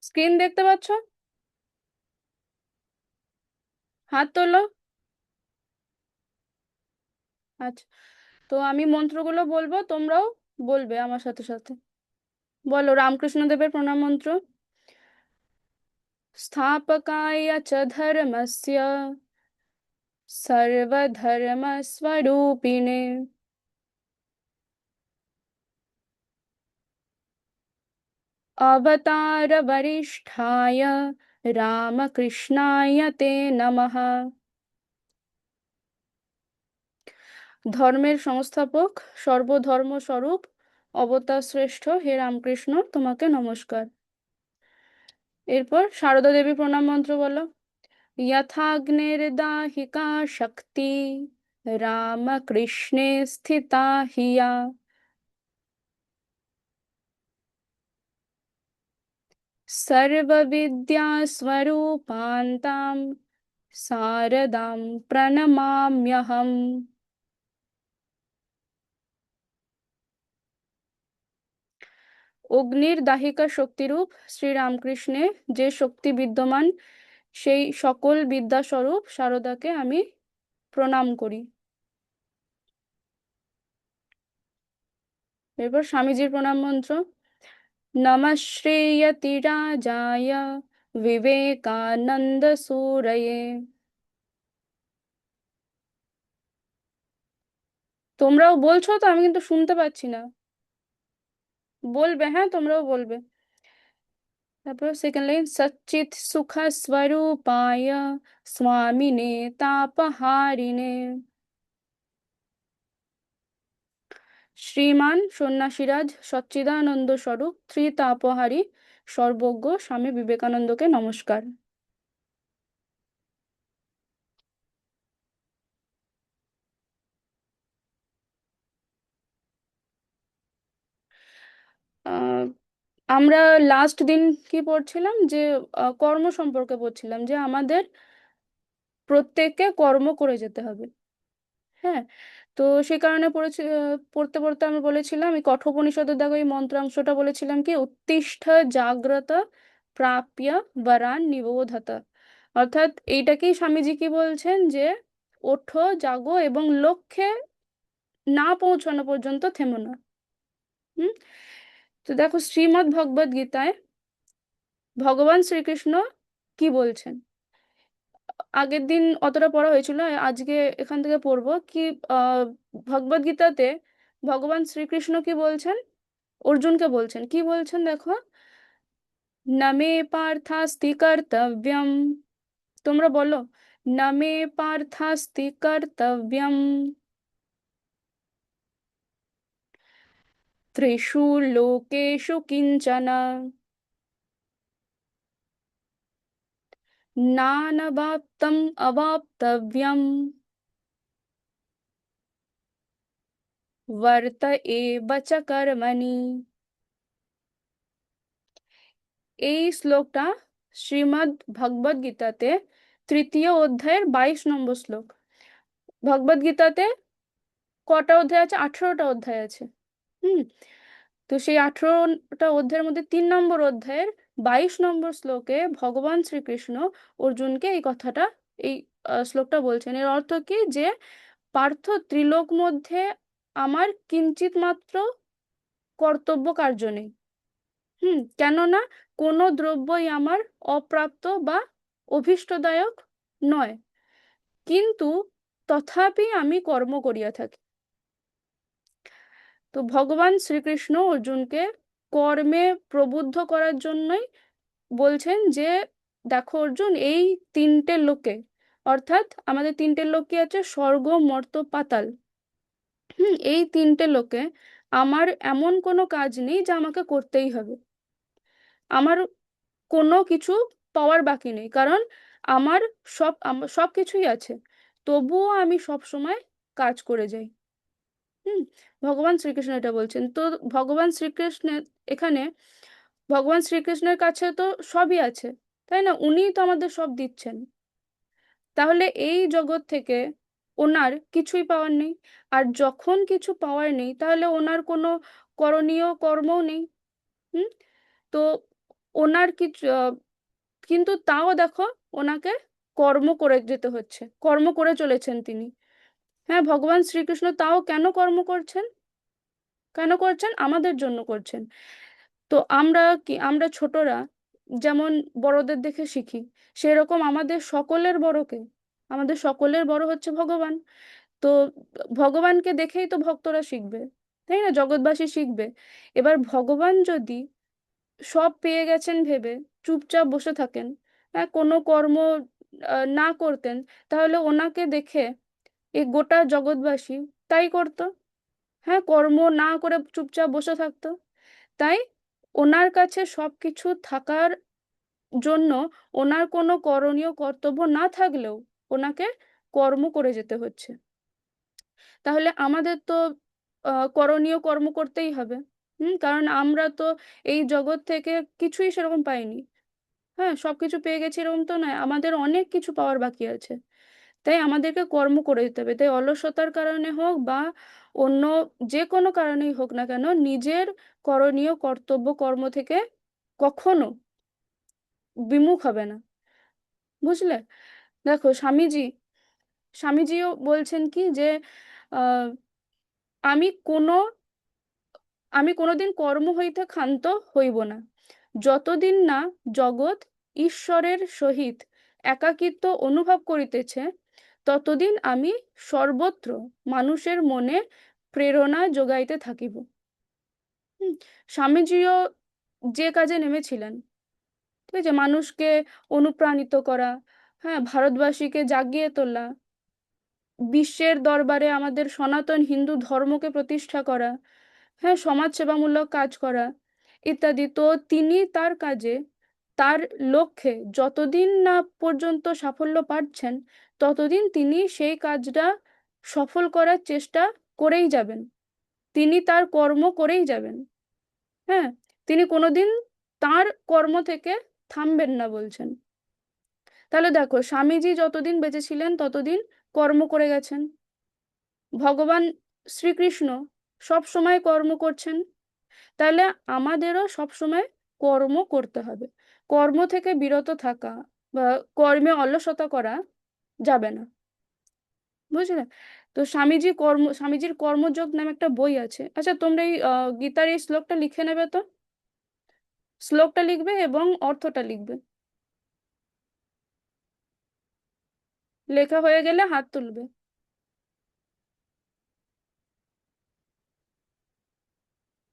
Screen দেখতে পাচ্ছ? হাত তোলো। আচ্ছা, তো আমি মন্ত্রগুলো বলবো, তোমরাও বলবে আমার সাথে সাথে। বলো রামকৃষ্ণ দেবের প্রণাম মন্ত্র। স্থাপকায় চ ধর্মস্য সর্বধর্মস্বরূপিণে अवतार वरिष्ठाय रामकृष्णाय ते नमः। ধর্মের সংস্থাপক, সর্বধর্ম স্বরূপ, অবতার শ্রেষ্ঠ হে রামকৃষ্ণ, তোমাকে নমস্কার। এরপর সারদা দেবী প্রণাম মন্ত্র বলো। यथाग्निर्दाहिका शक्ति रामकृष्णे स्थिता हिया सर्वविद्यास्वरूपान्तां शारदां प्रणमाम्यहम्। অগ্নির দাহিকা শক্তিরূপ শ্রী রামকৃষ্ণে যে শক্তি বিদ্যমান, সেই সকল বিদ্যাস্বরূপ শারদাকে আমি প্রণাম করি। এরপর স্বামীজির প্রণাম মন্ত্র। নমঃ শ্রীয়তিরাজায় বিবেকানন্দ সুরয়ে। তোমরাও বলছো তো, আমি কিন্তু শুনতে পাচ্ছি না। বলবে, হ্যাঁ তোমরাও বলবে। তারপর সেকেন্ড লাইন, সচ্চিৎ সুখ স্বরূপায় স্বামিনে তাপহারিণে। শ্রীমান সন্ন্যাসীরাজ সচ্চিদানন্দ স্বরূপ ত্রিতাপহারী সর্বজ্ঞ স্বামী বিবেকানন্দকে নমস্কার। আহ, আমরা লাস্ট দিন কি পড়ছিলাম যে কর্ম সম্পর্কে পড়ছিলাম, যে আমাদের প্রত্যেককে কর্ম করে যেতে হবে। হ্যাঁ, তো সেই কারণে পড়তে পড়তে আমি বলেছিলাম, এই কঠোপনিষদের দেখো এই মন্ত্রাংশটা বলেছিলাম কি, উত্তিষ্ঠ জাগ্রত প্রাপ্য বরান নিবোধত। অর্থাৎ এইটাকেই স্বামীজি কি বলছেন, যে ওঠো জাগো এবং লক্ষ্যে না পৌঁছানো পর্যন্ত থেমো না। হুম। তো দেখো শ্রীমদ্ ভগবদ গীতায় ভগবান শ্রীকৃষ্ণ কি বলছেন। আগের দিন অতটা পড়া হয়েছিল, আজকে এখান থেকে পড়বো কি। আহ ভগবদ গীতাতে ভগবান শ্রীকৃষ্ণ কি বলছেন, অর্জুনকে বলছেন, কি বলছেন দেখো। ন মে পার্থাস্তি কর্তব্যম। তোমরা বলো, ন মে পার্থাস্তি কর্তব্যম ত্রিষু লোকেষু কিঞ্চন নানবাপ্তম অবাপ্তব্যম वर्त एव च कर्मणि। এই শ্লোকটা শ্রীমদ্ ভগবদ গীতাতে তৃতীয় অধ্যায়ের 22 নম্বর শ্লোক। ভগবদ গীতাতে কটা অধ্যায় আছে? 18টা অধ্যায় আছে। হুম। তো সেই 18টা অধ্যায়ের মধ্যে 3 নম্বর অধ্যায়ের 22 নম্বর শ্লোকে ভগবান শ্রীকৃষ্ণ অর্জুনকে এই কথাটা, এই শ্লোকটা বলছেন। এর অর্থ কি, যে পার্থ, ত্রিলোক মধ্যে আমার কিঞ্চিত মাত্র কর্তব্য কার্য নেই। কেননা কোনো দ্রব্যই আমার অপ্রাপ্ত বা অভীষ্টদায়ক নয়, কিন্তু তথাপি আমি কর্ম করিয়া থাকি। তো ভগবান শ্রীকৃষ্ণ অর্জুনকে কর্মে প্রবুদ্ধ করার জন্যই বলছেন, যে দেখো অর্জুন, এই তিনটে লোকে, অর্থাৎ আমাদের তিনটে লোক কি আছে, স্বর্গ মর্ত্য পাতাল। এই তিনটে লোকে আমার এমন কোনো কাজ নেই যা আমাকে করতেই হবে। আমার কোনো কিছু পাওয়ার বাকি নেই, কারণ আমার সব কিছুই আছে, তবুও আমি সব সময় কাজ করে যাই। হুম। ভগবান শ্রীকৃষ্ণ এটা বলছেন। তো ভগবান শ্রীকৃষ্ণের এখানে, ভগবান শ্রীকৃষ্ণের কাছে তো সবই আছে, তাই না? উনিই তো আমাদের সব দিচ্ছেন। তাহলে এই জগৎ থেকে ওনার কিছুই পাওয়ার নেই। আর যখন কিছু পাওয়ার নেই, তাহলে ওনার কোনো করণীয় কর্মও নেই। হুম। তো ওনার কিছু কিন্তু তাও দেখো ওনাকে কর্ম করে যেতে হচ্ছে, কর্ম করে চলেছেন তিনি। হ্যাঁ, ভগবান শ্রীকৃষ্ণ তাও কেন কর্ম করছেন? কেন করছেন? আমাদের জন্য করছেন। তো আমরা কি, আমরা ছোটরা যেমন বড়দের দেখে শিখি, সেরকম আমাদের সকলের বড়কে, আমাদের সকলের বড় হচ্ছে ভগবান। তো ভগবানকে দেখেই তো ভক্তরা শিখবে, তাই না? জগৎবাসী শিখবে। এবার ভগবান যদি সব পেয়ে গেছেন ভেবে চুপচাপ বসে থাকেন, হ্যাঁ, কোনো কর্ম না করতেন, তাহলে ওনাকে দেখে এই গোটা জগৎবাসী তাই করতো। হ্যাঁ, কর্ম না করে চুপচাপ বসে থাকতো। তাই ওনার কাছে সবকিছু থাকার জন্য ওনার কোনো করণীয় কর্তব্য না থাকলেও ওনাকে কর্ম করে যেতে হচ্ছে। তাহলে আমাদের তো করণীয় কর্ম করতেই হবে। কারণ আমরা তো এই জগৎ থেকে কিছুই সেরকম পাইনি। হ্যাঁ, সবকিছু পেয়ে গেছি এরকম তো নয়, আমাদের অনেক কিছু পাওয়ার বাকি আছে। তাই আমাদেরকে কর্ম করে দিতে হবে। তাই অলসতার কারণে হোক বা অন্য যে কোনো কারণেই হোক না কেন, নিজের করণীয় কর্তব্য কর্ম থেকে কখনো বিমুখ হবে না। বুঝলে? দেখো স্বামীজিও বলছেন কি যে আহ, আমি কোনো আমি কোনোদিন কর্ম হইতে ক্ষান্ত হইব না, যতদিন না জগৎ ঈশ্বরের সহিত একাকিত্ব অনুভব করিতেছে, ততদিন আমি সর্বত্র মানুষের মনে প্রেরণা যোগাইতে থাকিব। হুম, স্বামীজিও যে কাজে নেমেছিলেন, ঠিক আছে, মানুষকে অনুপ্রাণিত করা, হ্যাঁ, ভারতবাসীকে জাগিয়ে তোলা, বিশ্বের দরবারে আমাদের সনাতন হিন্দু ধর্মকে প্রতিষ্ঠা করা, হ্যাঁ, সমাজসেবামূলক কাজ করা ইত্যাদি। তো তিনি তার কাজে, তার লক্ষ্যে যতদিন না পর্যন্ত সাফল্য পাচ্ছেন, ততদিন তিনি সেই কাজটা সফল করার চেষ্টা করেই যাবেন। তিনি তার কর্ম করেই যাবেন। হ্যাঁ, তিনি কোনোদিন তার কর্ম থেকে থামবেন না বলছেন। তাহলে দেখো, স্বামীজি যতদিন বেঁচে ছিলেন ততদিন কর্ম করে গেছেন। ভগবান শ্রীকৃষ্ণ সব সময় কর্ম করছেন। তাহলে আমাদেরও সব সময় কর্ম করতে হবে। কর্ম থেকে বিরত থাকা বা কর্মে অলসতা করা যাবে না। বুঝলে? তো স্বামীজির কর্মযোগ নামে একটা বই আছে। আচ্ছা, তোমরা এই গীতার এই শ্লোকটা লিখে নেবে তো। শ্লোকটা লিখবে এবং অর্থটা লিখবে। লেখা হয়ে গেলে হাত তুলবে।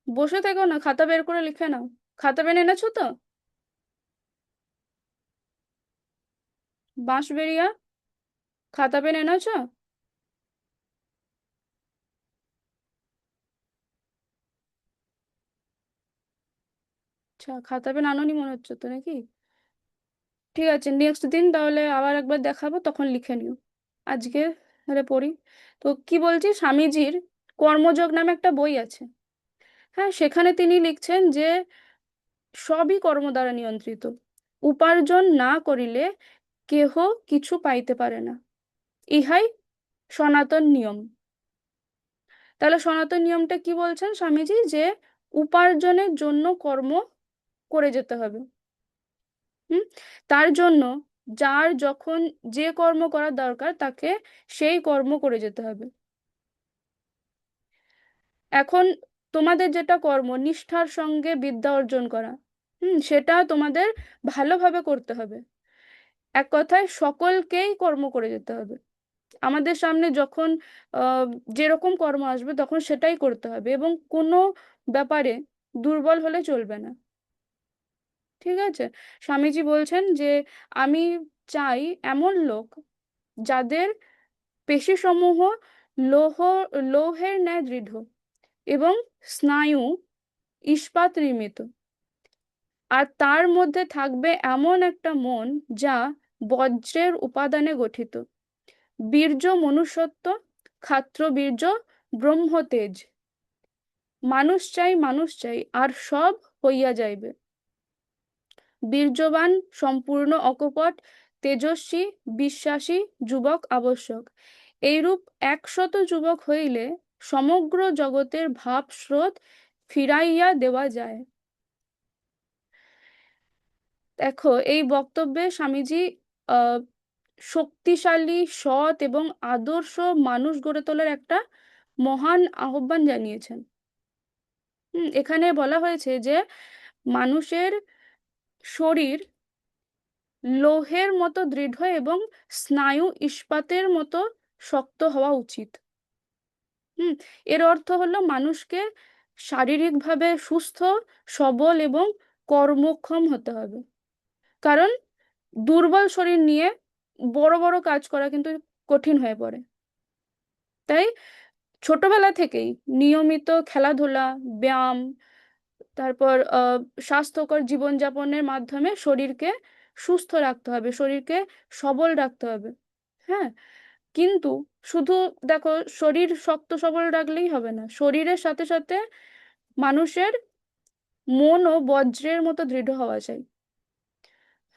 বসে থেকো না, খাতা বের করে লিখে নাও। খাতা পেন এনেছো তো? বাঁশবেরিয়া, খাতা পেন এনেছো? আচ্ছা, খাতা পেন আনোনি মনে হচ্ছে তো, নাকি? ঠিক আছে, নেক্সট দিন তাহলে আবার একবার দেখাবো, তখন লিখে নিও। আজকে তাহলে পড়ি। তো কি বলছি, স্বামীজির কর্মযোগ নামে একটা বই আছে। হ্যাঁ, সেখানে তিনি লিখছেন যে সবই কর্ম দ্বারা নিয়ন্ত্রিত। উপার্জন না করিলে কেহ কিছু পাইতে পারে না, ইহাই সনাতন নিয়ম। তাহলে সনাতন নিয়মটা কি বলছেন স্বামীজি? যে উপার্জনের জন্য কর্ম করে যেতে হবে। হুম তার জন্য যার যখন যে কর্ম করার দরকার তাকে সেই কর্ম করে যেতে হবে। এখন তোমাদের যেটা কর্ম, নিষ্ঠার সঙ্গে বিদ্যা অর্জন করা, সেটা তোমাদের ভালোভাবে করতে হবে। এক কথায় সকলকেই কর্ম করে যেতে হবে। আমাদের সামনে যখন আহ যেরকম কর্ম আসবে তখন সেটাই করতে হবে, এবং কোনো ব্যাপারে দুর্বল হলে চলবে না। ঠিক আছে? স্বামীজি বলছেন যে আমি চাই এমন লোক যাদের পেশিসমূহ লৌহ লৌহের ন্যায় দৃঢ় এবং স্নায়ু ইস্পাত নির্মিত, আর তার মধ্যে থাকবে এমন একটা মন যা বজ্রের উপাদানে গঠিত। বীর্য মনুষ্যত্ব, ক্ষাত্র বীর্য, ব্রহ্মতেজ। মানুষ চাই আর সব হইয়া যাইবে। বীর্যবান, সম্পূর্ণ অকপট, তেজস্বী, বিশ্বাসী যুবক আবশ্যক। এইরূপ 100 যুবক হইলে সমগ্র জগতের ভাব স্রোত ফিরাইয়া দেওয়া যায়। দেখো, এই বক্তব্যে স্বামীজি আহ শক্তিশালী, সৎ এবং আদর্শ মানুষ গড়ে তোলার একটা মহান আহ্বান জানিয়েছেন। এখানে বলা হয়েছে যে মানুষের শরীর লোহের মতো দৃঢ় এবং স্নায়ু ইস্পাতের মতো শক্ত হওয়া উচিত। হুম এর অর্থ হলো মানুষকে শারীরিকভাবে সুস্থ, সবল এবং কর্মক্ষম হতে হবে। কারণ দুর্বল শরীর নিয়ে বড় বড় কাজ করা কিন্তু কঠিন হয়ে পড়ে। তাই ছোটবেলা থেকেই নিয়মিত খেলাধুলা, ব্যায়াম, তারপর স্বাস্থ্যকর জীবনযাপনের মাধ্যমে শরীরকে সুস্থ রাখতে হবে, শরীরকে সবল রাখতে হবে। হ্যাঁ, কিন্তু শুধু দেখো, শরীর শক্ত সবল রাখলেই হবে না, শরীরের সাথে সাথে মানুষের মনও বজ্রের মতো দৃঢ় হওয়া চাই।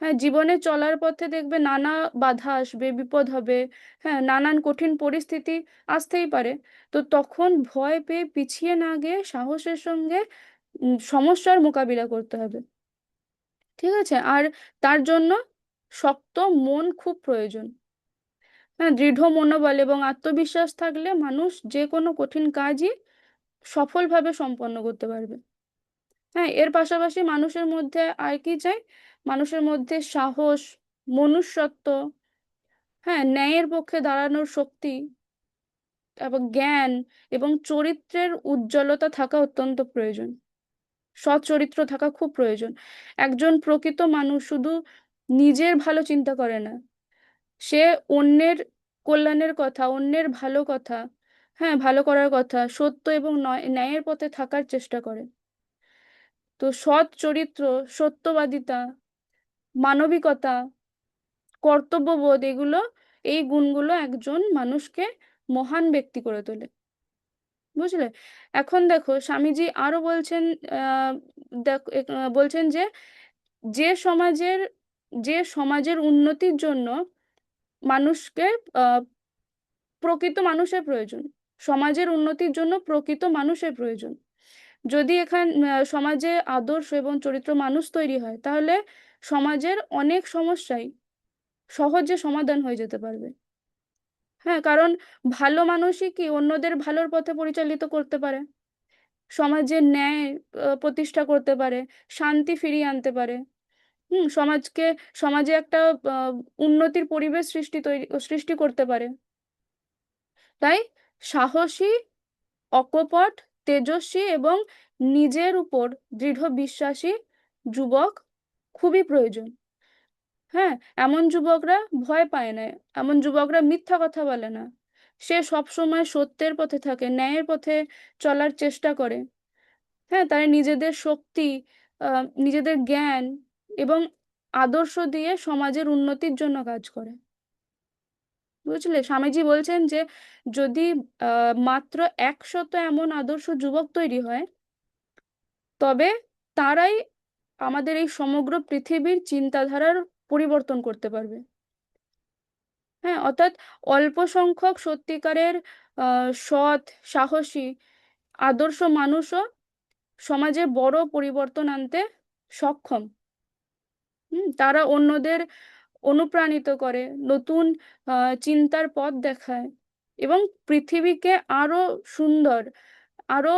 হ্যাঁ, জীবনে চলার পথে দেখবে নানা বাধা আসবে, বিপদ হবে। হ্যাঁ, নানান কঠিন পরিস্থিতি আসতেই পারে। তো তখন ভয় পেয়ে পিছিয়ে না গিয়ে সাহসের সঙ্গে সমস্যার মোকাবিলা করতে হবে। ঠিক আছে? আর তার জন্য শক্ত মন খুব প্রয়োজন। হ্যাঁ, দৃঢ় মনোবল এবং আত্মবিশ্বাস থাকলে মানুষ যে কোনো কঠিন কাজই সফলভাবে সম্পন্ন করতে পারবে। হ্যাঁ, এর পাশাপাশি মানুষের মধ্যে আর কি চাই? মানুষের মধ্যে সাহস, মনুষ্যত্ব, হ্যাঁ, ন্যায়ের পক্ষে দাঁড়ানোর শক্তি এবং জ্ঞান এবং চরিত্রের উজ্জ্বলতা থাকা অত্যন্ত প্রয়োজন। সৎ চরিত্র থাকা খুব প্রয়োজন। একজন প্রকৃত মানুষ শুধু নিজের ভালো চিন্তা করে না, সে অন্যের কল্যাণের কথা, অন্যের ভালো কথা, হ্যাঁ, ভালো করার কথা, সত্য এবং ন্যায়ের পথে থাকার চেষ্টা করে। তো সৎ চরিত্র, সত্যবাদিতা, মানবিকতা, কর্তব্যবোধ, এই গুণগুলো একজন মানুষকে মহান ব্যক্তি করে তোলে। বুঝলে? এখন দেখো, স্বামীজি আরো বলছেন, বলছেন যে যে সমাজের যে সমাজের উন্নতির জন্য মানুষকে আহ, প্রকৃত মানুষের প্রয়োজন, সমাজের উন্নতির জন্য প্রকৃত মানুষের প্রয়োজন। যদি সমাজে আদর্শ এবং চরিত্র মানুষ তৈরি হয়, তাহলে সমাজের অনেক সমস্যাই সহজে সমাধান হয়ে যেতে পারবে। হ্যাঁ, কারণ ভালো মানুষই কি অন্যদের ভালোর পথে পরিচালিত করতে পারে, সমাজে ন্যায় প্রতিষ্ঠা করতে পারে, শান্তি ফিরিয়ে আনতে পারে। সমাজকে, সমাজে একটা আহ, উন্নতির পরিবেশ সৃষ্টি করতে পারে। তাই সাহসী, অকপট, তেজস্বী এবং নিজের উপর দৃঢ় বিশ্বাসী যুবক খুবই প্রয়োজন। হ্যাঁ, এমন যুবকরা ভয় পায় না, এমন যুবকরা মিথ্যা কথা বলে না, সে সব সময় সত্যের পথে থাকে, ন্যায়ের পথে চলার চেষ্টা করে। হ্যাঁ, তারা নিজেদের শক্তি, নিজেদের জ্ঞান এবং আদর্শ দিয়ে সমাজের উন্নতির জন্য কাজ করে। বুঝলে, স্বামীজি বলছেন যে যদি মাত্র 100 এমন আদর্শ যুবক তৈরি হয়, তবে তারাই আমাদের এই সমগ্র পৃথিবীর চিন্তাধারার পরিবর্তন করতে পারবে। হ্যাঁ, অর্থাৎ অল্প সংখ্যক সত্যিকারের সৎ, সাহসী, আদর্শ মানুষও সমাজে বড় পরিবর্তন আনতে সক্ষম। তারা অন্যদের অনুপ্রাণিত করে, নতুন চিন্তার পথ দেখায় এবং পৃথিবীকে আরো সুন্দর, আরো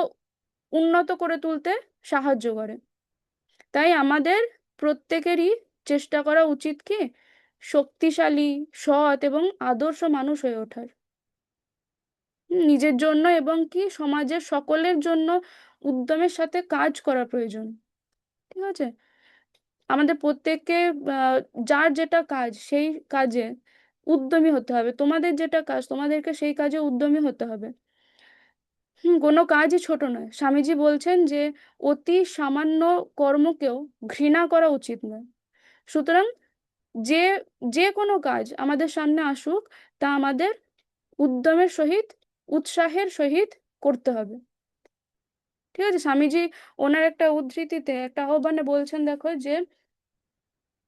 উন্নত করে তুলতে সাহায্য করে। তাই আমাদের প্রত্যেকেরই চেষ্টা করা উচিত কি শক্তিশালী, সৎ এবং আদর্শ মানুষ হয়ে ওঠার। নিজের জন্য এবং কি সমাজের সকলের জন্য উদ্যমের সাথে কাজ করা প্রয়োজন। ঠিক আছে? আমাদের প্রত্যেককে আহ, যার যেটা কাজ সেই কাজে উদ্যমী হতে হবে। তোমাদের যেটা কাজ তোমাদেরকে সেই কাজে উদ্যমী হতে হবে। কোনো কাজই ছোট নয়। স্বামীজি বলছেন যে অতি সামান্য কর্মকেও ঘৃণা করা উচিত নয়। সুতরাং যে যে কোনো কাজ আমাদের সামনে আসুক, তা আমাদের উদ্যমের সহিত, উৎসাহের সহিত করতে হবে। ঠিক আছে? স্বামীজি ওনার একটা উদ্ধৃতিতে, একটা আহ্বানে বলছেন, দেখো, যে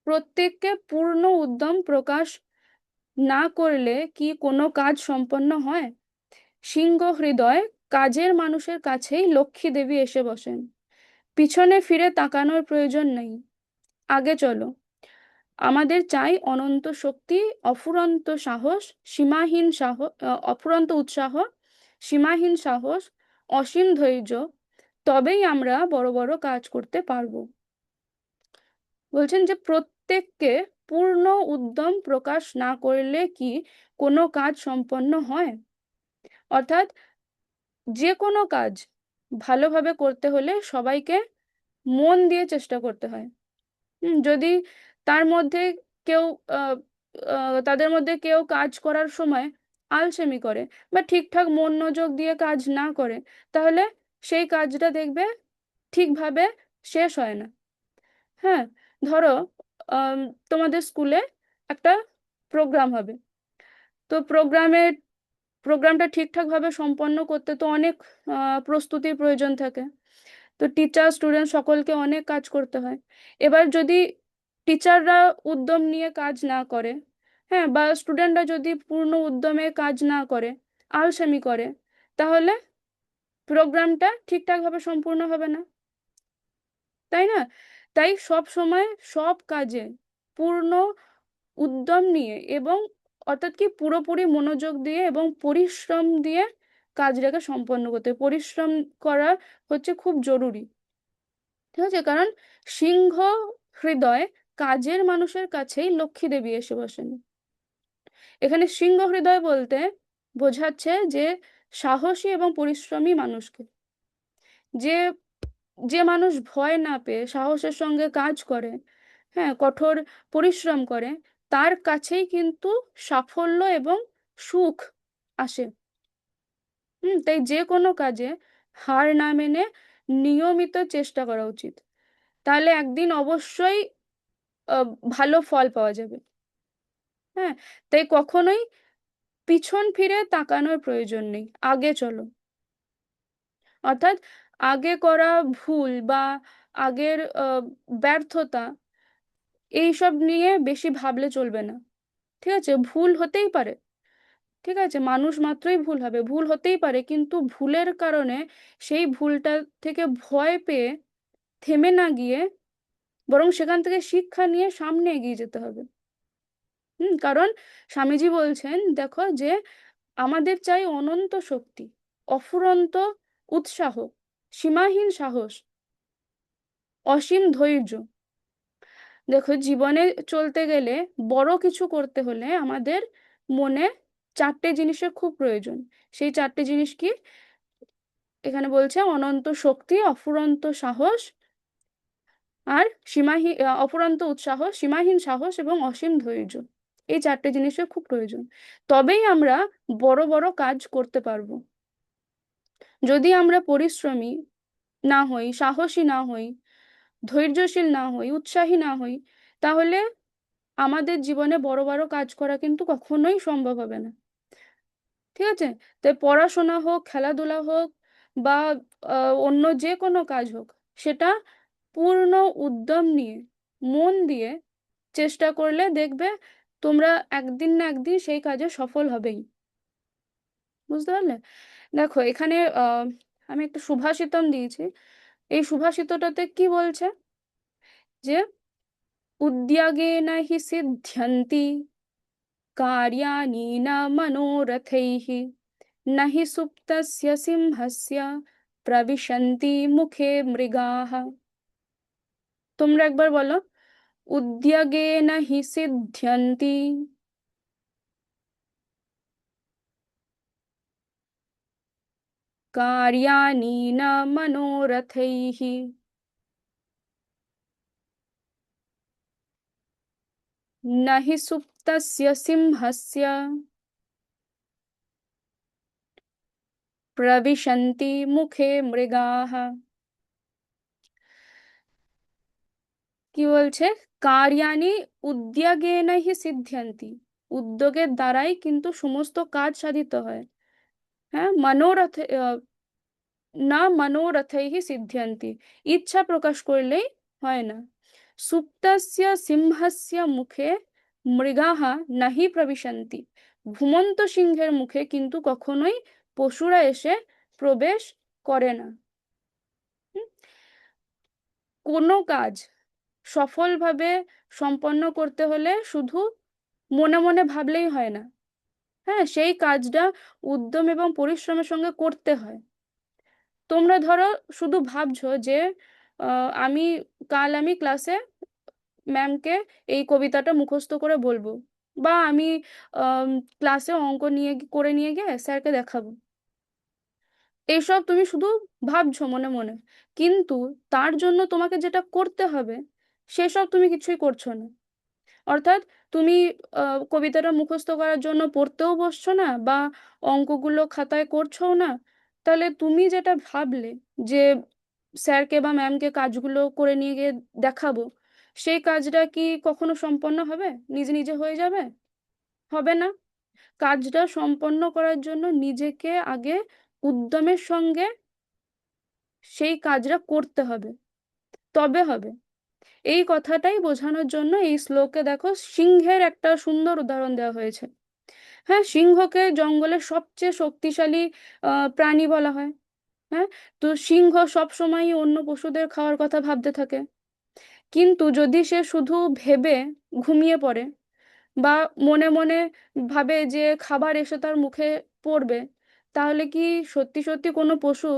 প্রত্যেককে পূর্ণ উদ্যম প্রকাশ না করলে কি কোনো কাজ সম্পন্ন হয়? সিংহ হৃদয় কাজের মানুষের কাছেই লক্ষ্মী দেবী এসে বসেন। পিছনে ফিরে তাকানোর প্রয়োজন নেই, আগে চলো। আমাদের চাই অনন্ত শক্তি, অফুরন্ত সাহস, সীমাহীন সাহস, অফুরন্ত উৎসাহ, সীমাহীন সাহস, অসীম ধৈর্য। তবেই আমরা বড় বড় কাজ করতে পারবো। বলছেন যে প্রত্যেককে পূর্ণ উদ্যম প্রকাশ না করলে কি কোনো কাজ সম্পন্ন হয়? অর্থাৎ যে কোনো কাজ ভালোভাবে করতে হলে সবাইকে মন দিয়ে চেষ্টা করতে হয়। যদি তার মধ্যে কেউ আহ, তাদের মধ্যে কেউ কাজ করার সময় আলসেমি করে বা ঠিকঠাক মনোযোগ দিয়ে কাজ না করে, তাহলে সেই কাজটা দেখবে ঠিকভাবে শেষ হয় না। হ্যাঁ, ধরো আম, তোমাদের স্কুলে একটা প্রোগ্রাম হবে। তো প্রোগ্রামটা ঠিকঠাকভাবে সম্পন্ন করতে তো অনেক প্রস্তুতির প্রয়োজন থাকে। তো টিচার স্টুডেন্ট সকলকে অনেক কাজ করতে হয়। এবার যদি টিচাররা উদ্যম নিয়ে কাজ না করে, হ্যাঁ, বা স্টুডেন্টরা যদি পূর্ণ উদ্যমে কাজ না করে, আলসেমি করে, তাহলে প্রোগ্রামটা ঠিকঠাকভাবে সম্পূর্ণ হবে না, তাই না? তাই সব সময় সব কাজে পূর্ণ উদ্যম নিয়ে এবং অর্থাৎ কি পুরোপুরি মনোযোগ দিয়ে এবং পরিশ্রম দিয়ে কাজটাকে সম্পন্ন করতে হবে। পরিশ্রম করা হচ্ছে খুব জরুরি। ঠিক আছে, কারণ সিংহ হৃদয় কাজের মানুষের কাছেই লক্ষ্মী দেবী এসে বসেন। এখানে সিংহ হৃদয় বলতে বোঝাচ্ছে যে সাহসী এবং পরিশ্রমী মানুষকে, যে যে মানুষ ভয় না পেয়ে সাহসের সঙ্গে কাজ করে, হ্যাঁ, কঠোর পরিশ্রম করে, তার কাছেই কিন্তু সাফল্য এবং সুখ আসে। তাই যে কোনো কাজে হার না মেনে নিয়মিত চেষ্টা করা উচিত। তাহলে একদিন অবশ্যই আহ, ভালো ফল পাওয়া যাবে। হ্যাঁ, তাই কখনোই পিছন ফিরে তাকানোর প্রয়োজন নেই, আগে চলো। অর্থাৎ আগে করা ভুল বা আগের ব্যর্থতা এইসব নিয়ে বেশি ভাবলে চলবে না। ঠিক আছে, ভুল হতেই পারে। ঠিক আছে, মানুষ মাত্রই ভুল হবে, ভুল হতেই পারে, কিন্তু ভুলের কারণে সেই ভুলটা থেকে ভয় পেয়ে থেমে না গিয়ে বরং সেখান থেকে শিক্ষা নিয়ে সামনে এগিয়ে যেতে হবে। কারণ স্বামীজি বলছেন, দেখো যে আমাদের চাই অনন্ত শক্তি, অফুরন্ত উৎসাহ, সীমাহীন সাহস, অসীম ধৈর্য। দেখো জীবনে চলতে গেলে, বড় কিছু করতে হলে আমাদের মনে চারটে জিনিসের খুব প্রয়োজন। সেই চারটে জিনিস কি? এখানে বলছে অনন্ত শক্তি, অফুরন্ত সাহস, আর অফুরন্ত উৎসাহ, সীমাহীন সাহস এবং অসীম ধৈর্য। এই চারটে জিনিসের খুব প্রয়োজন। তবেই আমরা বড় বড় কাজ করতে পারবো। যদি আমরা পরিশ্রমী না হই, সাহসী না হই, ধৈর্যশীল না হই, উৎসাহী না হই, তাহলে আমাদের জীবনে বড় বড় কাজ করা কিন্তু কখনোই সম্ভব হবে না। ঠিক আছে, তাই পড়াশোনা হোক, খেলাধুলা হোক, বা অন্য যে কোনো কাজ হোক, সেটা পূর্ণ উদ্যম নিয়ে, মন দিয়ে চেষ্টা করলে দেখবে তোমরা একদিন না একদিন সেই কাজে সফল হবেই। বুঝতে পারলে? দেখো এখানে আমি একটা সুভাষিতম দিয়েছি। এই সুভাষিতটাতে কি বলছে? যে উদ্যাগেন হি সিদ্ধ্যন্তি कार्याणि न मनोरथैः न हि सुप्तस्य सिंहस्य प्रविशन्ति मुखे मृगाः। তোমরা একবার বলো, উদ্যোগেন হি সিদ্ধ্যন্তি कार्याणि न मनोरथैः न हि सुप्तस्य सिंहस्य प्रविशन्ति मुखे मृगाः। কি বলছে? কার্যাণি উদ্যোগেন হি সিদ্ধ্যন্তি, উদ্যোগের দ্বারাই কিন্তু সমস্ত কাজ সাধিত হয়। হ্যাঁ, না মনোরথৈহি সিদ্ধ্যন্তি, ইচ্ছা প্রকাশ করলেই হয় না। সুপ্তস্য সিংহস্য মুখে মৃগাः নাহি প্রবিশন্তি, ঘুমন্ত সিংহের মুখে কিন্তু কখনোই পশুরা এসে প্রবেশ করে না। হুম? কোনো কাজ সফলভাবে সম্পন্ন করতে হলে শুধু মনে মনে ভাবলেই হয় না। হ্যাঁ, সেই কাজটা উদ্যম এবং পরিশ্রমের সঙ্গে করতে হয়। তোমরা ধরো শুধু ভাবছো যে আমি আমি ক্লাসে ম্যামকে এই কবিতাটা মুখস্থ করে বলবো, বা আমি আম, ক্লাসে অঙ্ক করে নিয়ে গিয়ে স্যারকে দেখাবো। এইসব তুমি শুধু ভাবছো মনে মনে, কিন্তু তার জন্য তোমাকে যেটা করতে হবে সেসব তুমি কিছুই করছো না। অর্থাৎ তুমি কবিতাটা মুখস্থ করার জন্য পড়তেও বসছো না, বা অঙ্কগুলো খাতায় করছো না। তাহলে তুমি যেটা ভাবলে যে স্যারকে বা ম্যামকে কাজগুলো করে নিয়ে গিয়ে দেখাবো, সেই কাজটা কি কখনো সম্পন্ন হবে? নিজে নিজে হয়ে যাবে? হবে না। কাজটা সম্পন্ন করার জন্য নিজেকে আগে উদ্যমের সঙ্গে সেই কাজটা করতে হবে, তবে হবে। এই কথাটাই বোঝানোর জন্য এই শ্লোকে দেখো সিংহের একটা সুন্দর উদাহরণ দেওয়া হয়েছে। হ্যাঁ, সিংহকে জঙ্গলের সবচেয়ে শক্তিশালী প্রাণী বলা হয়। হ্যাঁ, তো সিংহ সব সময়ই অন্য পশুদের খাওয়ার কথা ভাবতে থাকে। কিন্তু যদি সে শুধু ভেবে ঘুমিয়ে পড়ে, বা মনে মনে ভাবে যে খাবার এসে তার মুখে পড়বে, তাহলে কি সত্যি সত্যি কোনো পশু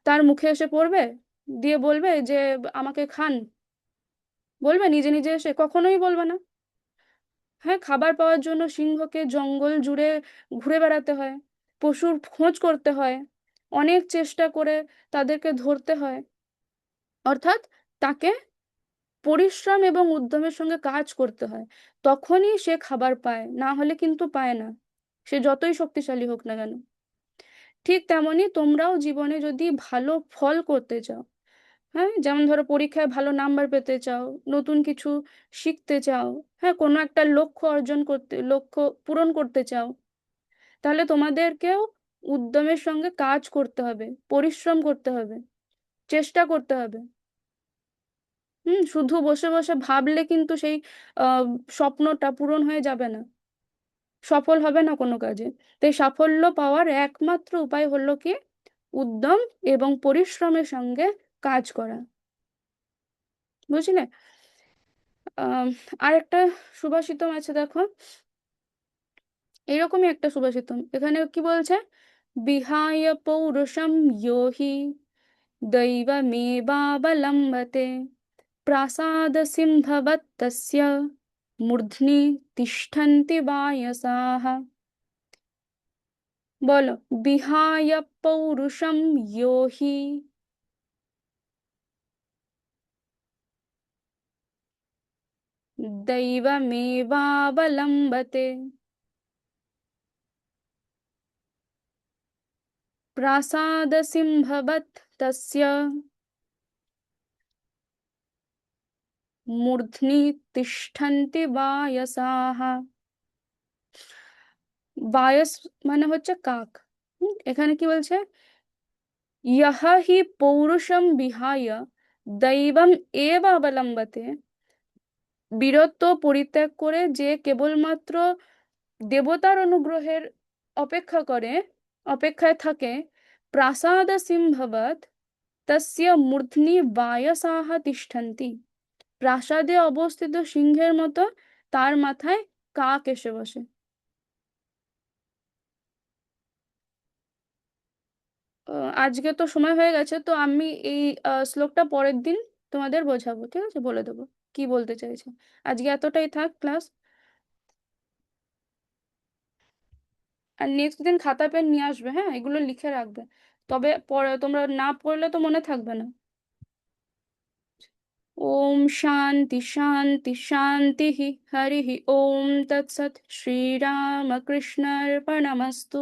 তার মুখে এসে পড়বে, দিয়ে বলবে যে আমাকে খান? বলবে নিজে নিজে এসে? কখনোই বলবে না। হ্যাঁ, খাবার পাওয়ার জন্য সিংহকে জঙ্গল জুড়ে ঘুরে বেড়াতে হয়, পশুর খোঁজ করতে হয়, অনেক চেষ্টা করে তাদেরকে ধরতে হয়। অর্থাৎ তাকে পরিশ্রম এবং উদ্যমের সঙ্গে কাজ করতে হয়, তখনই সে খাবার পায়, না হলে কিন্তু পায় না, সে যতই শক্তিশালী হোক না কেন। ঠিক তেমনি তোমরাও জীবনে যদি ভালো ফল করতে চাও, হ্যাঁ, যেমন ধরো পরীক্ষায় ভালো নাম্বার পেতে চাও, নতুন কিছু শিখতে চাও, হ্যাঁ, কোনো একটা লক্ষ্য পূরণ করতে চাও, তাহলে তোমাদেরকেও উদ্যমের সঙ্গে কাজ করতে হবে, পরিশ্রম করতে হবে, চেষ্টা করতে হবে। শুধু বসে বসে ভাবলে কিন্তু সেই আহ স্বপ্নটা পূরণ হয়ে যাবে না, সফল হবে না কোনো কাজে। তাই সাফল্য পাওয়ার একমাত্র উপায় হলো কি? উদ্যম এবং পরিশ্রমের সঙ্গে কাজ করা। বুঝলে? আহ আর একটা সুভাষিতম আছে দেখো, এরকমই একটা সুভাষিতম এখানে কি বলছে: বিহায় পৌরুষম যোহি দৈবমেবাবলম্বতে প্রাসাদ সিংহবৎ তস্য মূর্ধ্নি তিষ্ঠন্তি বায়সাः। বলো, বিহায় পৌরুষম যোহি দৈবমেবাবলম্বতে প্রাসাদ সিংহবৎ তস্য মূর্ধ্নি তিষ্ঠন্তি বায়সাः। বায়স মানে হচ্ছে কাক। এখানে কি বলছে? ইহ হি পৌরুষম বিহায় দৈবম এব অবলম্বতে। বীরত্ব পরিত্যাগ করে যে কেবলমাত্র দেবতার অনুগ্রহের অপেক্ষা করে, অপেক্ষায় থাকে, প্রাসাদ সিংহবৎ তস্য মূর্ধ্নি বায়সাহ তিষ্ঠন্তি। প্রাসাদে অবস্থিত সিংহের মতো তার মাথায় কাক এসে বসে। আজকে তো সময় হয়ে গেছে, তো আমি এই শ্লোকটা পরের দিন তোমাদের বোঝাবো, ঠিক আছে? বলে দেবো কি বলতে চাইছে। আজকে এতটাই থাক ক্লাস। আর নেক্সট দিন খাতা পেন নিয়ে আসবে, হ্যাঁ, এগুলো লিখে রাখবে। তবে পরে তোমরা না পড়লে তো মনে থাকবে না। ওম শান্তি শান্তি শান্তি। হরি ওম তৎসৎ। শ্রীরামকৃষ্ণার্পণমস্তু।